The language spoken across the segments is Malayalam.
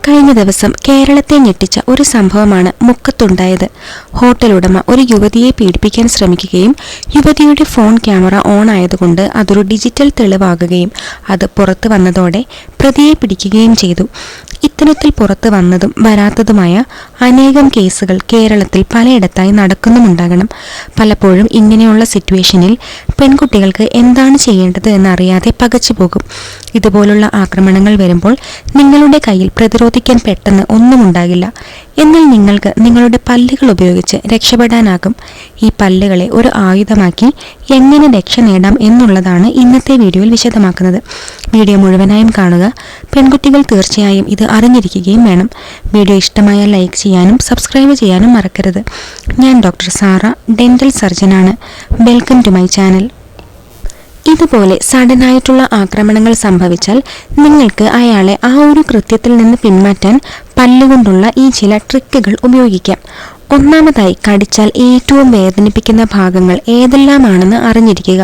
കഴിഞ്ഞ ദിവസം കേരളത്തെ ഞെട്ടിച്ച ഒരു സംഭവമാണ് മുക്കത്തുണ്ടായത്. ഹോട്ടൽ ഉടമ ഒരു യുവതിയെ പീഡിപ്പിക്കാൻ ശ്രമിക്കുകയും യുവതിയുടെ ഫോൺ ക്യാമറ ഓൺ ആയതുകൊണ്ട് അതൊരു ഡിജിറ്റൽ തെളിവാകുകയും അത് പുറത്തു വന്നതോടെ പ്രതിയെ പിടിക്കുകയും ചെയ്തു. ഇത്തരത്തിൽ പുറത്തു വന്നതും വരാത്തതുമായ അനേകം കേസുകൾ കേരളത്തിൽ പലയിടത്തായി നടക്കുന്നുമുണ്ടാകണം. പലപ്പോഴും ഇങ്ങനെയുള്ള സിറ്റുവേഷനിൽ പെൺകുട്ടികൾക്ക് എന്താണ് ചെയ്യേണ്ടത് എന്നറിയാതെ പകച്ചുപോകും. ഇതുപോലുള്ള ആക്രമണങ്ങൾ വരുമ്പോൾ നിങ്ങളുടെ കയ്യിൽ പ്രതിരോധിക്കാൻ പെട്ടെന്ന് ഒന്നുമുണ്ടാകില്ല. എന്നാൽ നിങ്ങൾക്ക് നിങ്ങളുടെ പല്ലുകൾ ഉപയോഗിച്ച് രക്ഷപ്പെടാനാകും. ഈ പല്ലുകളെ ഒരു ആയുധമാക്കി എങ്ങനെ രക്ഷ നേടാം എന്നുള്ളതാണ് ഇന്നത്തെ വീഡിയോയിൽ വിശദമാക്കുന്നത്. വീഡിയോ മുഴുവനായും കാണുക. പെൺകുട്ടികൾ തീർച്ചയായും ഇത് അറിഞ്ഞിരിക്കുകയും വേണം. വീഡിയോ ഇഷ്ടമായാൽ ലൈക്ക് ചെയ്യാനും സബ്സ്ക്രൈബ് ചെയ്യാനും മറക്കരുത്. ഞാൻ ഡോക്ടർ സാറ, ഡെന്റൽ സർജനാണ്. Welcome to my channel. ഇതുപോലെ സഡനായിട്ടുള്ള ആക്രമണങ്ങൾ സംഭവിച്ചാൽ നിങ്ങൾക്ക് അയാളെ ആ ഒരു കൃത്യത്തിൽ നിന്ന് പിന്മാറ്റാൻ പല്ലുകൊണ്ടുള്ള ഈ ചില ട്രിക്കുകൾ ഉപയോഗിക്കാം. ഒന്നാമതായി, കടിച്ചാൽ ഏറ്റവും വേദനിപ്പിക്കുന്ന ഭാഗങ്ങൾ ഏതെല്ലാമാണെന്ന് അറിഞ്ഞിരിക്കുക.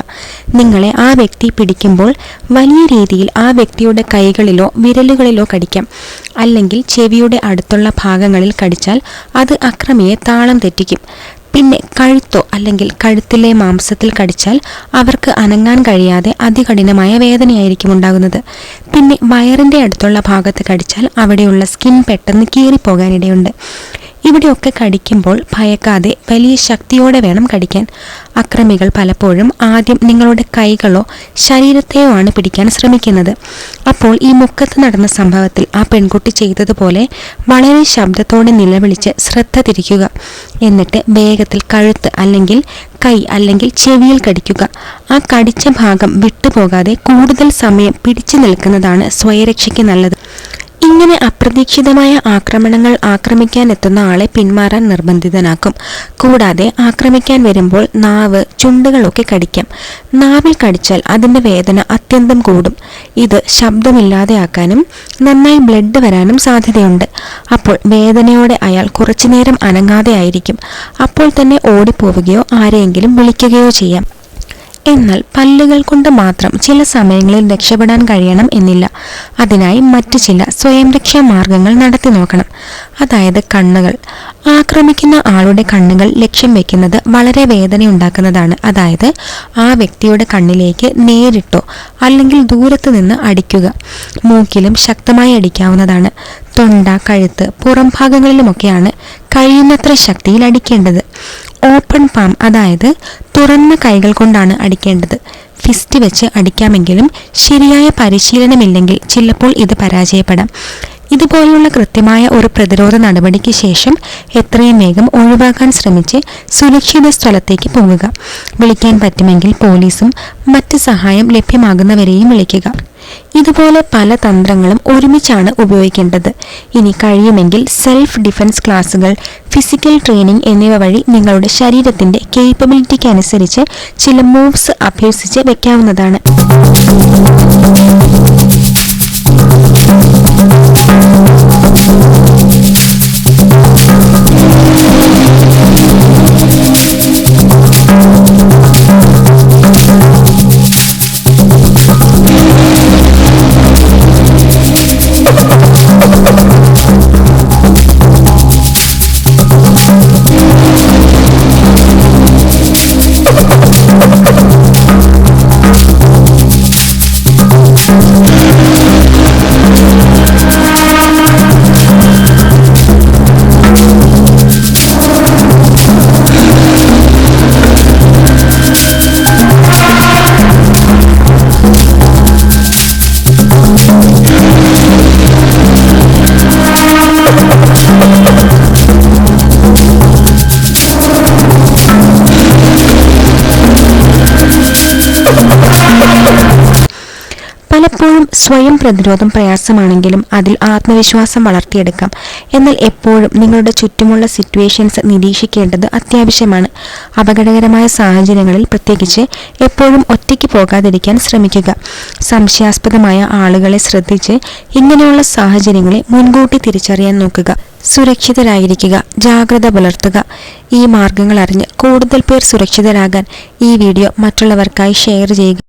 നിങ്ങളെ ആ വ്യക്തി പിടിക്കുമ്പോൾ വലിയ രീതിയിൽ ആ വ്യക്തിയുടെ കൈകളിലോ വിരലുകളിലോ കടിക്കാം. അല്ലെങ്കിൽ ചെവിയുടെ അടുത്തുള്ള ഭാഗങ്ങളിൽ കടിച്ചാൽ അത് അക്രമിയെ താളം തെറ്റിക്കും. പിന്നെ കഴുത്തോ അല്ലെങ്കിൽ കഴുത്തിലെ മാംസത്തിൽ കടിച്ചാൽ അവർക്ക് അനങ്ങാൻ കഴിയാതെ അതികഠിനമായ വേദനയായിരിക്കും ഉണ്ടാകുന്നത്. പിന്നെ വയറിൻ്റെ അടുത്തുള്ള ഭാഗത്ത് കടിച്ചാൽ അവിടെയുള്ള സ്കിൻ പെട്ടെന്ന് കീറിപ്പോകാനിടയുണ്ട്. ഇവിടെയൊക്കെ കടിക്കുമ്പോൾ ഭയക്കാതെ വലിയ ശക്തിയോടെ വേണം കടിക്കാൻ. അക്രമികൾ പലപ്പോഴും ആദ്യം നിങ്ങളുടെ കൈകളോ ശരീരത്തെയോ ആണ് പിടിക്കാൻ ശ്രമിക്കുന്നത്. അപ്പോൾ ഈ മുക്കത്ത് നടന്ന സംഭവത്തിൽ ആ പെൺകുട്ടി ചെയ്തതുപോലെ വളരെ ശബ്ദത്തോടെ നിലവിളിച്ച് ശ്രദ്ധ തിരിക്കുക. എന്നിട്ട് വേഗത്തിൽ കഴുത്ത് അല്ലെങ്കിൽ കൈ അല്ലെങ്കിൽ ചെവിയിൽ കടിക്കുക. ആ കടിച്ച ഭാഗം വിട്ടുപോകാതെ കൂടുതൽ സമയം പിടിച്ചു നിൽക്കുന്നതാണ് സ്വയരക്ഷയ്ക്ക് നല്ലത്. ഇങ്ങനെ അപ്രതീക്ഷിതമായ ആക്രമണങ്ങൾ ആക്രമിക്കാൻ എത്തുന്ന ആളെ പിന്മാറാൻ നിർബന്ധിതനാക്കും. കൂടാതെ ആക്രമിക്കാൻ വരുമ്പോൾ നാവ്, ചുണ്ടുകളൊക്കെ കടിക്കാം. നാവിൽ കടിച്ചാൽ അതിൻ്റെ വേദന അത്യന്തം കൂടും. ഇത് ശബ്ദമില്ലാതെയാക്കാനും നന്നായി ബ്ലഡ് വരാനും സാധ്യതയുണ്ട്. അപ്പോൾ വേദനയോടെ അയാൾ കുറച്ചുനേരം അനങ്ങാതെ ആയിരിക്കും. അപ്പോൾ തന്നെ ഓടിപ്പോവുകയോ ആരെയെങ്കിലും വിളിക്കുകയോ ചെയ്യാം. എന്നാൽ പല്ലുകൾ കൊണ്ട് മാത്രം ചില സമയങ്ങളിൽ രക്ഷപ്പെടാൻ കഴിയണം എന്നില്ല. അതിനായി മറ്റു ചില സ്വയം രക്ഷാ മാർഗങ്ങൾ നടത്തി നോക്കണം. അതായത് കണ്ണുകൾ. ആക്രമിക്കുന്ന ആളുടെ കണ്ണുകൾ ലക്ഷ്യം വെക്കുന്നത് വളരെ വേദനയുണ്ടാക്കുന്നതാണ്. അതായത് ആ വ്യക്തിയുടെ കണ്ണിലേക്ക് നേരിട്ടോ അല്ലെങ്കിൽ ദൂരത്ത് നിന്ന് അടിക്കുക. മൂക്കിലും ശക്തമായി അടിക്കാവുന്നതാണ്. തൊണ്ട, കഴുത്ത്, പുറം ഭാഗങ്ങളിലുമൊക്കെയാണ് കഴിയുന്നത്ര ശക്തിയിൽ അടിക്കേണ്ടത്. ഓപ്പൺ പാം, അതായത് തുറന്ന കൈകൾ കൊണ്ടാണ് അടിക്കേണ്ടത്. ഫിസ്റ്റ് വെച്ച് അടിക്കാമെങ്കിലും ശരിയായ പരിശീലനമില്ലെങ്കിൽ ചിലപ്പോൾ ഇത് പരാജയപ്പെടാം. ഇതുപോലുള്ള കൃത്യമായ ഒരു പ്രതിരോധ നടപടിക്ക് ശേഷം എത്രയും വേഗം ഒഴിവാക്കാൻ ശ്രമിച്ച് സുരക്ഷിത സ്ഥലത്തേക്ക് പോകുക. വിളിക്കാൻ പറ്റുമെങ്കിൽ പോലീസും മറ്റ് സഹായം ലഭ്യമാകുന്നവരെയും വിളിക്കുക. ഇതുപോലെ പല തന്ത്രങ്ങളും ഒരുമിച്ചാണ് ഉപയോഗിക്കേണ്ടത്. ഇനി കഴിയുമെങ്കിൽ സെൽഫ് ഡിഫൻസ് ക്ലാസുകൾ, ഫിസിക്കൽ ട്രെയിനിങ് എന്നിവ വഴി നിങ്ങളുടെ ശരീരത്തിൻ്റെ കേപ്പബിലിറ്റിക്ക് അനുസരിച്ച് ചില മൂവ്സ് അഭ്യസിച്ച് വെക്കാവുന്നതാണ്. പലപ്പോഴും സ്വയം പ്രതിരോധം പ്രയാസമാണെങ്കിലും അതിൽ ആത്മവിശ്വാസം വളർത്തിയെടുക്കാം. എന്നാൽ എപ്പോഴും നിങ്ങളുടെ ചുറ്റുമുള്ള സിറ്റുവേഷൻസ് നിരീക്ഷിക്കേണ്ടത് അത്യാവശ്യമാണ്. അപകടകരമായ സാഹചര്യങ്ങളിൽ പ്രത്യേകിച്ച് എപ്പോഴും ഒറ്റയ്ക്ക് പോകാതിരിക്കാൻ ശ്രമിക്കുക. സംശയാസ്പദമായ ആളുകളെ ശ്രദ്ധിച്ച് ഇങ്ങനെയുള്ള സാഹചര്യങ്ങളെ മുൻകൂട്ടി തിരിച്ചറിയാൻ നോക്കുക. സുരക്ഷിതരായിരിക്കുക, ജാഗ്രത പുലർത്തുക. ഈ മാർഗങ്ങൾ അറിഞ്ഞ് കൂടുതൽ പേർ സുരക്ഷിതരാകാൻ ഈ വീഡിയോ മറ്റുള്ളവർക്കായി ഷെയർ ചെയ്യുക.